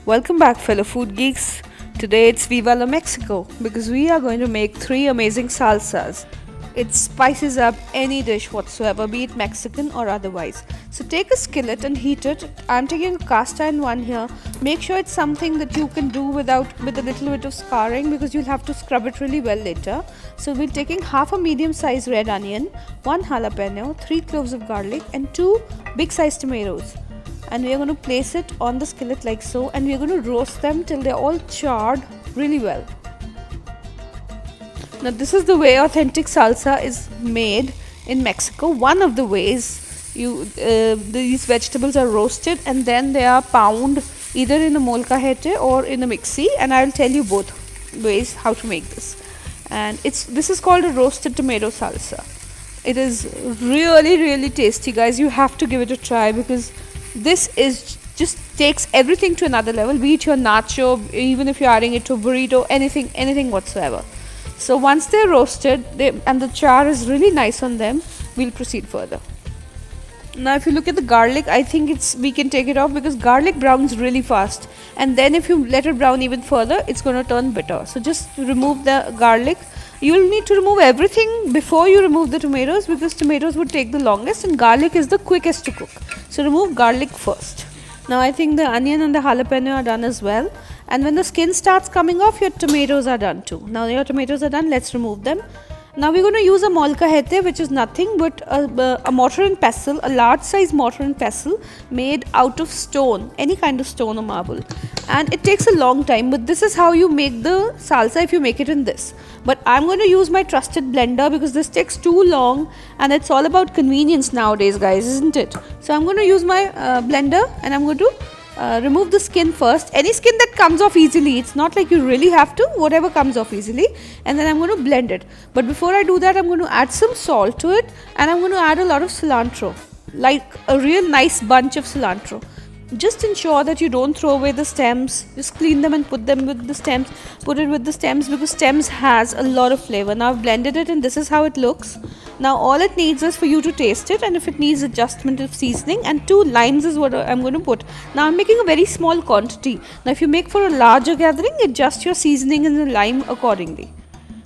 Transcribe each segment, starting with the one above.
Welcome back, fellow food geeks. Today it's Viva la Mexico because we are going to make three amazing salsas. It spices up any dish whatsoever, be it Mexican or otherwise. So take a skillet and heat it. I'm taking a cast iron one here. Make sure it's something that you can do with a little bit of scarring because you'll have to scrub it really well later. So we're taking half a medium sized red onion, one jalapeno, 3 cloves of garlic, and 2 big sized tomatoes. And we are going to place it on the skillet like so, and we are going to roast them till they're all charred really well. Now this is the way authentic salsa is made in Mexico. One of the ways these vegetables are roasted and then they are pound either in a molcajete or in a mixie, and I'll tell you both ways how to make this. And this is called a roasted tomato salsa. It is really tasty, guys. You have to give it a try because this is just takes everything to another level, be it your nacho, even if you're adding it to a burrito, anything whatsoever. So once they're roasted and the char is really nice on them, we'll proceed further. Now if you look at the garlic, I think we can take it off because garlic browns really fast, and then if you let it brown even further, it's going to turn bitter. So just remove the garlic. You'll need to remove everything before you remove the tomatoes because tomatoes would take the longest and garlic is the quickest to cook. So remove garlic first. Now I think the onion and the jalapeno are done as well, and when the skin starts coming off, your tomatoes are done too. Now your tomatoes are done, let's remove them. Now we're going to use a molcajete, which is nothing but a mortar and pestle, a large size mortar and pestle made out of stone, any kind of stone or marble. And it takes a long time, but this is how you make the salsa if you make it in this. But I'm going to use my trusted blender because this takes too long, and it's all about convenience nowadays, guys, isn't it? So I'm going to use my blender, and I'm going to remove the skin first. Any skin that comes off easily, it's not like you really have to, whatever comes off easily, and then I'm going to blend it. But before I do that, I'm going to add some salt to it, and I'm going to add a lot of cilantro, like a real nice bunch of cilantro. Just ensure that you don't throw away the stems. Just clean them and put them with the stems. Put it with the stems because stems has a lot of flavor. Now I've blended it and this is how it looks. Now all it needs is for you to taste it, and if it needs adjustment of seasoning, and 2 limes is what I'm going to put. Now I'm making a very small quantity. Now if you make for a larger gathering, adjust your seasoning and the lime accordingly.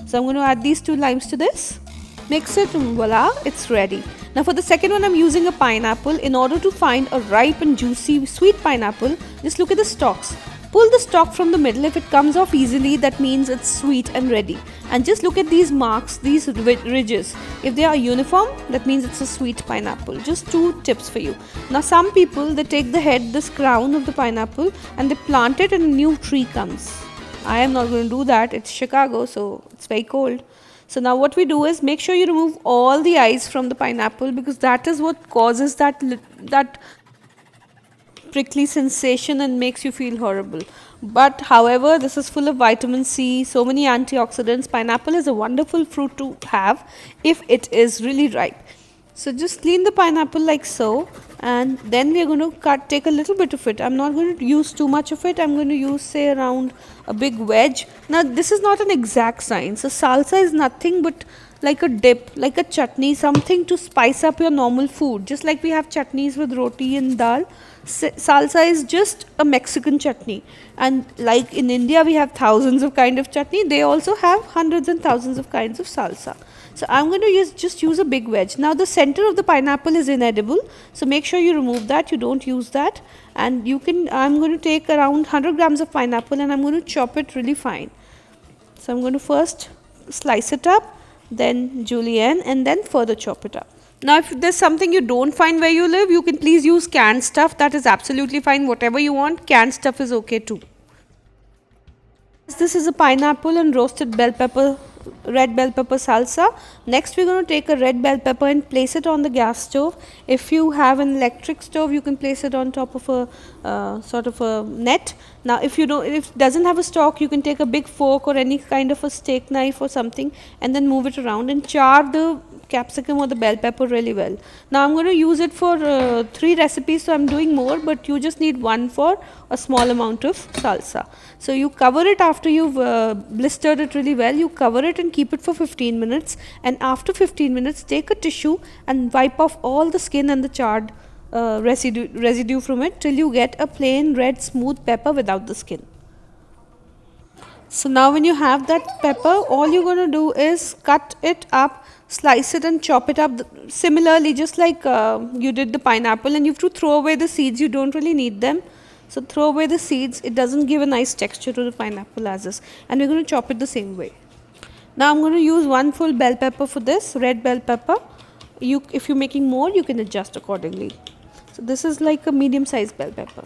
So I'm going to add these 2 limes to this. Mix it and voila, it's ready. Now for the second one, I'm using a pineapple. In order to find a ripe and juicy sweet pineapple, just look at the stalks. Pull the stalk from the middle. If it comes off easily, that means it's sweet and ready. And just look at these marks, these ridges. If they are uniform, that means it's a sweet pineapple. Just 2 tips for you. Now some people, they take the head, this crown of the pineapple, and they plant it and a new tree comes. I am not going to do that. It's Chicago, so it's very cold. So now what we do is make sure you remove all the eyes from the pineapple because that is what causes that prickly sensation and makes you feel horrible. But however, this is full of vitamin C, so many antioxidants. Pineapple is a wonderful fruit to have if it is really ripe. So just clean the pineapple like so, and then we are going to take a little bit of it. I'm not going to use too much of it. I'm going to use, say, around a big wedge. Now this is not an exact science. A salsa is nothing but like a dip, like a chutney, something to spice up your normal food. Just like we have chutneys with roti and dal, salsa is just a Mexican chutney. And like in India we have thousands of kind of chutney, they also have hundreds and thousands of kinds of salsa. So I'm going to just use a big wedge. Now the center of the pineapple is inedible, so make sure you remove that, you don't use that. And I'm going to take around 100 grams of pineapple and I'm going to chop it really fine. So I'm going to first slice it up, then julienne, and then further chop it up. Now if there's something you don't find where you live, you can please use canned stuff. That is absolutely fine. Whatever you want, canned stuff is okay too. This is a pineapple and roasted red bell pepper salsa. Next we're going to take a red bell pepper and place it on the gas stove. If you have an electric stove, you can place it on top of a sort of a net. Now if it doesn't have a stalk, you can take a big fork or any kind of a steak knife or something and then move it around and char the capsicum or the bell pepper really well. Now I'm going to use it for 3 recipes, so I'm doing more, but you just need 1 for a small amount of salsa. So you cover it after you've blistered it really well. You cover it and keep it for 15 minutes, and after 15 minutes take a tissue and wipe off all the skin and the charred residue from it till you get a plain red smooth pepper without the skin. So now when you have that pepper, all you're going to do is cut it up, slice it and chop it up similarly, just like you did the pineapple, and you have to throw away the seeds. You don't really need them. So throw away the seeds. It doesn't give a nice texture to the pineapple as is. And we're going to chop it the same way. Now I'm going to use one full bell pepper for this, red bell pepper. If you're making more, you can adjust accordingly. So this is like a medium sized bell pepper.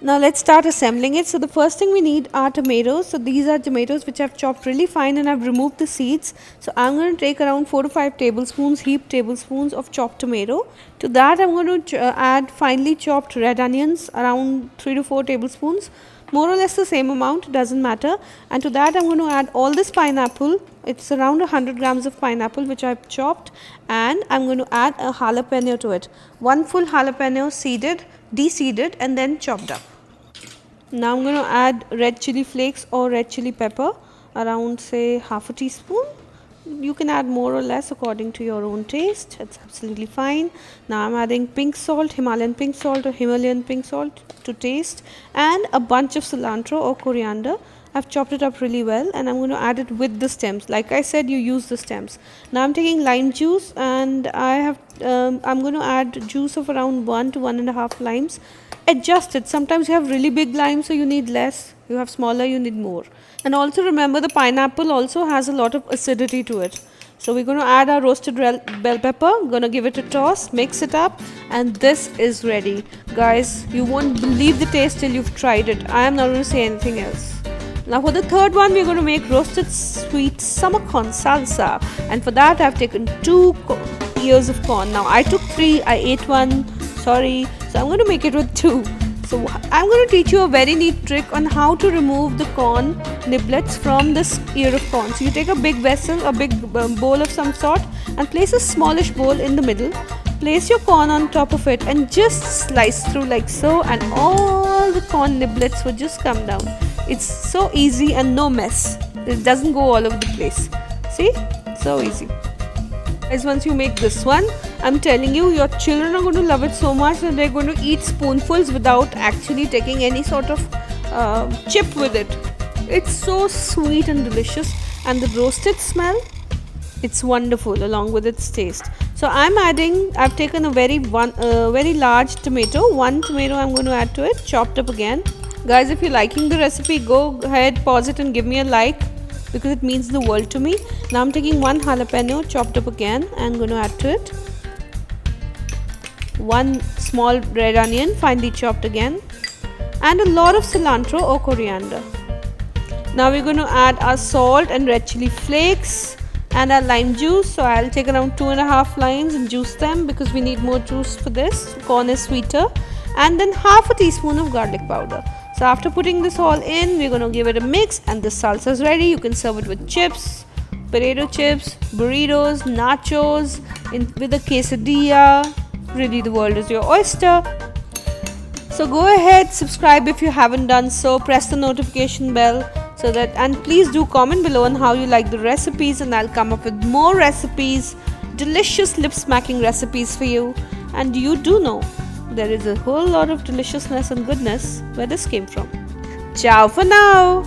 Now let's start assembling it. So the first thing we need are tomatoes. So these are tomatoes which I've chopped really fine and I've removed the seeds. So I'm going to take around 4 to 5 tablespoons, heaped tablespoons of chopped tomato. To that I'm going to add finely chopped red onions, around 3 to 4 tablespoons. More or less the same amount, doesn't matter. And to that I'm going to add all this pineapple. It's around 100 grams of pineapple which I've chopped, and I'm going to add a jalapeno to it. One full jalapeno seeded, de-seeded and then chopped up. Now I'm going to add red chili flakes or red chili pepper, around say half a teaspoon. You can add more or less according to your own taste. It's absolutely fine. Now I'm adding pink salt, Himalayan pink salt or Himalayan pink salt to taste, and a bunch of cilantro or coriander. I've chopped it up really well and I'm going to add it with the stems. Like I said, you use the stems. Now I'm taking lime juice and I'm going to add juice of around 1 to 1.5 limes. Adjust it. Sometimes you have really big limes, so you need less. You have smaller, you need more. And also remember, the pineapple also has a lot of acidity to it. So we're going to add our roasted bell pepper, going to give it a toss, mix it up, and this is ready. Guys, you won't believe the taste till you've tried it. I am not going to say anything else. Now for the third one, we're going to make roasted sweet summer corn salsa, and for that I've taken 2 ears of corn. Now I took 3, I ate 1, sorry, so I'm going to make it with 2. So I'm going to teach you a very neat trick on how to remove the corn niblets from this ear of corn. So you take a big vessel, a big bowl of some sort, and place a smallish bowl in the middle. Place your corn on top of it and just slice through like so, and all the corn niblets would just come down. It's so easy and no mess. It doesn't go all over the place. See? So easy. Guys, once you make this one, I'm telling you, your children are going to love it so much that they're going to eat spoonfuls without actually taking any sort of chip with it. It's so sweet and delicious, and the roasted smell, it's wonderful along with its taste. So I've taken a very large tomato. 1 tomato I'm going to add to it, chopped up again. Guys, if you're liking the recipe, go ahead, pause it and give me a like, because it means the world to me. Now I'm taking 1 jalapeno, chopped up again, and going to add to it. 1 small red onion, finely chopped again, and a lot of cilantro or coriander. Now we're going to add our salt and red chili flakes and our lime juice. So I'll take around 2.5 limes and juice them, because we need more juice for this. Corn is sweeter. And then half a teaspoon of garlic powder. So after putting this all in, we're going to give it a mix, and the salsa is ready. You can serve it with chips, potato chips, burritos, nachos, with a quesadilla. Really, the world is your oyster. So go ahead, subscribe if you haven't done so, press the notification bell, and please do comment below on how you like the recipes, and I'll come up with more recipes, delicious lip smacking recipes for you. And you do know there is a whole lot of deliciousness and goodness where this came from. Ciao for now.